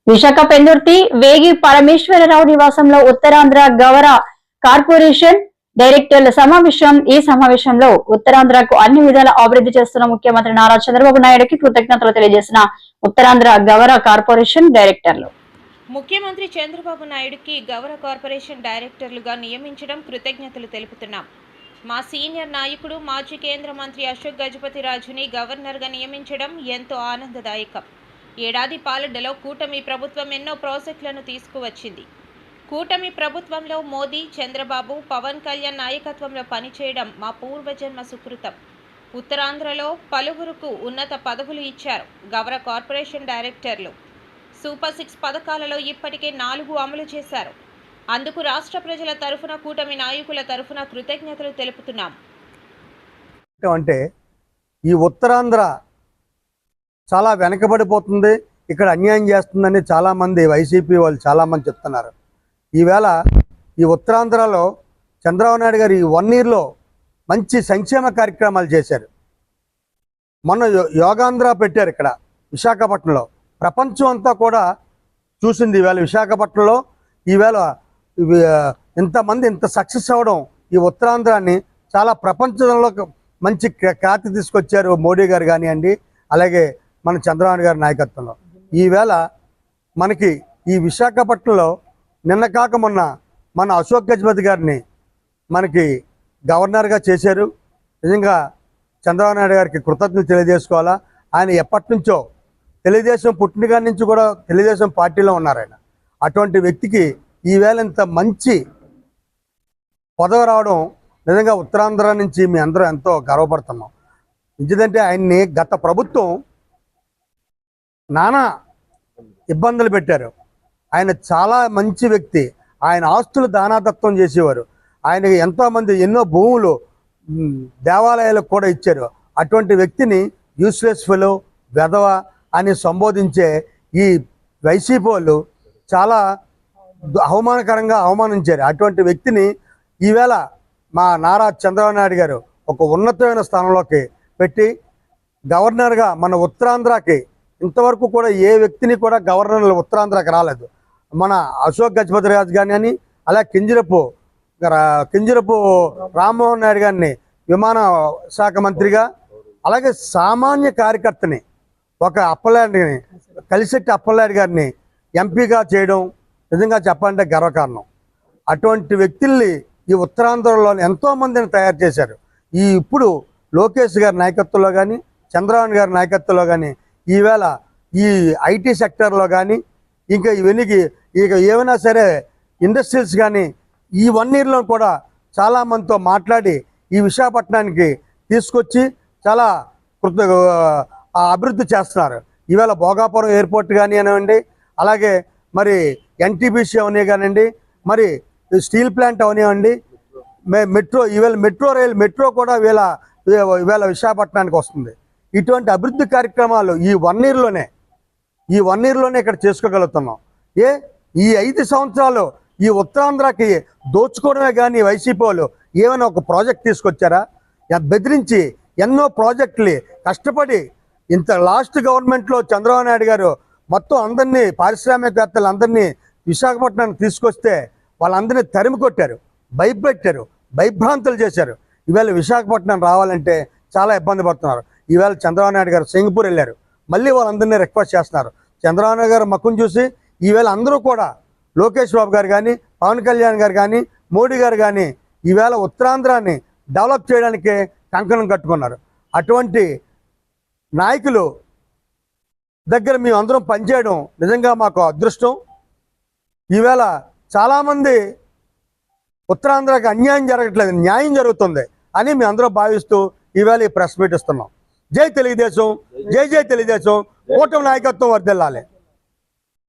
విశాఖ పెందుర్తి వేగి పరమేశ్వరరావు నివాసంలో ఉత్తరాంధ్ర గవర కార్పొరేషన్ డైరెక్టర్ల సమావేశం. ఈ సమావేశంలో ఉత్తరాంధ్రకు అన్ని విధాల అభివృద్ధి చేస్తున్న ముఖ్యమంత్రి నారా చంద్రబాబు నాయుడుకి కృతజ్ఞతలు తెలియజేసిన ఉత్తరాంధ్ర గవర కార్పొరేషన్ డైరెక్టర్లు. ముఖ్యమంత్రి చంద్రబాబు నాయుడుకి గవర కార్పొరేషన్ డైరెక్టర్లుగా నియమించడం కృతజ్ఞతలు తెలుపుతున్నాం. మా సీనియర్ నాయకుడు మాజీ కేంద్ర మంత్రి అశోక్ గజపతిరాజుని గవర్నర్గా నియమించడం ఎంతో ఆనందదాయకం. ఏడాది పాలనలో కూటమి ప్రభుత్వం ఎన్నో ప్రాజెక్టులను తీసుకువచ్చింది. కూటమి ప్రభుత్వంలో మోదీ, చంద్రబాబు, పవన్ కళ్యాణ్ నాయకత్వంలో పనిచేయడం మా పూర్వజన్మ సుకృతం. ఉత్తరాంధ్రలో పలువురుకు ఉన్నత పదవులు ఇచ్చారు. గవర కార్పొరేషన్ డైరెక్టర్లు సూపర్ 6 పథకాలలో ఇప్పటికే 4 అమలు చేశారు. అందుకు రాష్ట్ర ప్రజల తరఫున, కూటమి నాయకుల తరఫున కృతజ్ఞతలు తెలుపుతున్నాం. అంటే ఈ ఉత్తరాంధ్ర చాలా వెనకబడిపోతుంది, ఇక్కడ అన్యాయం చేస్తుందని చాలామంది వైసీపీ వాళ్ళు చాలామంది చెప్తున్నారు. ఈవేళ ఈ ఉత్తరాంధ్రలో చంద్రబాబు నాయుడు గారు ఈ 1 ఇయర్లో మంచి సంక్షేమ కార్యక్రమాలు చేశారు. మొన్న యోగాంధ్ర పెట్టారు ఇక్కడ విశాఖపట్నంలో. ప్రపంచం అంతా కూడా చూసింది ఈవేళ విశాఖపట్నంలో. ఈవేళ ఇంతమంది ఇంత సక్సెస్ అవ్వడం ఈ ఉత్తరాంధ్రాన్ని చాలా ప్రపంచంలో మంచి ఖ్యాతి తీసుకొచ్చారు మోడీ గారు కానివ్వండి, అలాగే మన చంద్రబాబు గారి నాయకత్వంలో. ఈవేళ మనకి ఈ విశాఖపట్నంలో నిన్న కాక మొన్న మన అశోక్ గజపతి గారిని మనకి గవర్నర్గా చేశారు. నిజంగా చంద్రబాబు నాయుడు గారికి కృతజ్ఞతలు తెలియజేసుకోవాలా. ఆయన ఎప్పటి నుంచో తెలుగుదేశం పుట్టినగా నుంచి కూడా తెలుగుదేశం పార్టీలో ఉన్నారు ఆయన. అటువంటి వ్యక్తికి ఈవేళ ఇంత మంచి పదవి రావడం నిజంగా ఉత్తరాంధ్ర నుంచి మీ అందరూ ఎంతో గర్వపడుతున్నాం. ఎందుకంటే ఆయన్ని గత ప్రభుత్వం నానా ఇబ్బందులు పెట్టారు. ఆయన చాలా మంచి వ్యక్తి. ఆయన ఆస్తులు దానాదత్తం చేసేవారు. ఆయనకి ఎంతోమంది ఎన్నో భూములు దేవాలయాలకు కూడా ఇచ్చారు. అటువంటి వ్యక్తిని యూస్లెస్ ఫెలో, వెధవ అని సంబోధించే ఈ వైసీపీ వాళ్ళు చాలా అవమానకరంగా అవమానించారు. అటువంటి వ్యక్తిని ఈవేళ మా నారా చంద్రబాబు నాయుడు గారు ఒక ఉన్నతమైన స్థానంలోకి పెట్టి గవర్నర్గా మన ఉత్తరాంధ్రకి ఇంతవరకు కూడా ఏ వ్యక్తిని కూడా గవర్నర్లు ఉత్తరాంధ్రకి రాలేదు. మన అశోక్ గజపతిరాజు గారిని, అలాగే కింజరపు రామ్మోహన్ నాయుడు గారిని విమాన శాఖ మంత్రిగా, అలాగే సామాన్య కార్యకర్తని ఒక అప్పలనాయుడిని, కలిశెట్టి అప్పలనాయుడు గారిని ఎంపీగా చేయడం నిజంగా చెప్పాలంటే గర్వకారణం. అటువంటి వ్యక్తుల్ని ఈ ఉత్తరాంధ్రలో ఎంతోమందిని తయారు చేశారు. ఇప్పుడు లోకేష్ గారి నాయకత్వంలో కానీ, చంద్రబాబు గారి నాయకత్వంలో కానీ, ఈవేళ ఈ ఐటీ సెక్టర్లో కానీ, ఇంకా ఇవన్నీ ఇక ఏమైనా సరే ఇండస్ట్రీస్ కానీ ఈ 1 ఇయర్లో కూడా చాలామందితో మాట్లాడి ఈ విశాఖపట్నానికి తీసుకొచ్చి చాలా అభివృద్ధి చేస్తున్నారు. ఈవేళ భోగాపురం ఎయిర్పోర్ట్ కానివ్వండి, అలాగే మరి ఎన్టీపీసీ అవన్నీ కానివ్వండి, మరి స్టీల్ ప్లాంట్ అవనివ్వండి, మెట్రో, ఈవేళ మెట్రో కూడా ఈవేళ విశాఖపట్నానికి వస్తుంది. ఇటువంటి అభివృద్ధి కార్యక్రమాలు ఈ 1 ఇయర్లోనే ఇక్కడ చేసుకోగలుగుతున్నాం. ఈ 5 సంవత్సరాలు ఈ ఉత్తరాంధ్రకి దోచుకోవడమే కానీ వైసీపీ వాళ్ళు ఏమైనా ఒక ప్రాజెక్ట్ తీసుకొచ్చారా? బెదిరించి ఎన్నో ప్రాజెక్టులు కష్టపడి ఇంత లాస్ట్ గవర్నమెంట్లో చంద్రబాబు నాయుడు గారు మొత్తం అందరినీ పారిశ్రామికవేత్తలు అందరినీ విశాఖపట్నానికి తీసుకొస్తే వాళ్ళందరినీ తరిమి కొట్టారు, భయపెట్టారు, భయభ్రాంతులు చేశారు. ఈవేళ విశాఖపట్నం రావాలంటే చాలా ఇబ్బంది పడుతున్నారు. ఈవేళ చంద్రబాబు నాయుడు గారు సింగపూర్ వెళ్ళారు, మళ్ళీ వాళ్ళందరినీ రిక్వెస్ట్ చేస్తున్నారు. చంద్రబాబు నాయుడు గారు మక్కును చూసి ఈవేళ అందరూ కూడా లోకేష్ బాబు గారు కానీ, పవన్ కళ్యాణ్ గారు కానీ, మోడీ గారు కానీ ఈవేళ ఉత్తరాంధ్రాన్ని డెవలప్ చేయడానికి కంకణం కట్టుకున్నారు. అటువంటి నాయకులు దగ్గర మేము అందరం పనిచేయడం నిజంగా మాకు అదృష్టం. ఈవేళ చాలామంది ఉత్తరాంధ్రకి అన్యాయం జరగట్లేదు, న్యాయం జరుగుతుంది అని మేము అందరం భావిస్తూ ఈవేళ ఈ ప్రెస్ మీట్ ఇస్తున్నాం. జై తెలుగుదేశం, జై జై తెలుగుదేశం, కూటమి నాయకత్వం వర్ధిల్లాలి.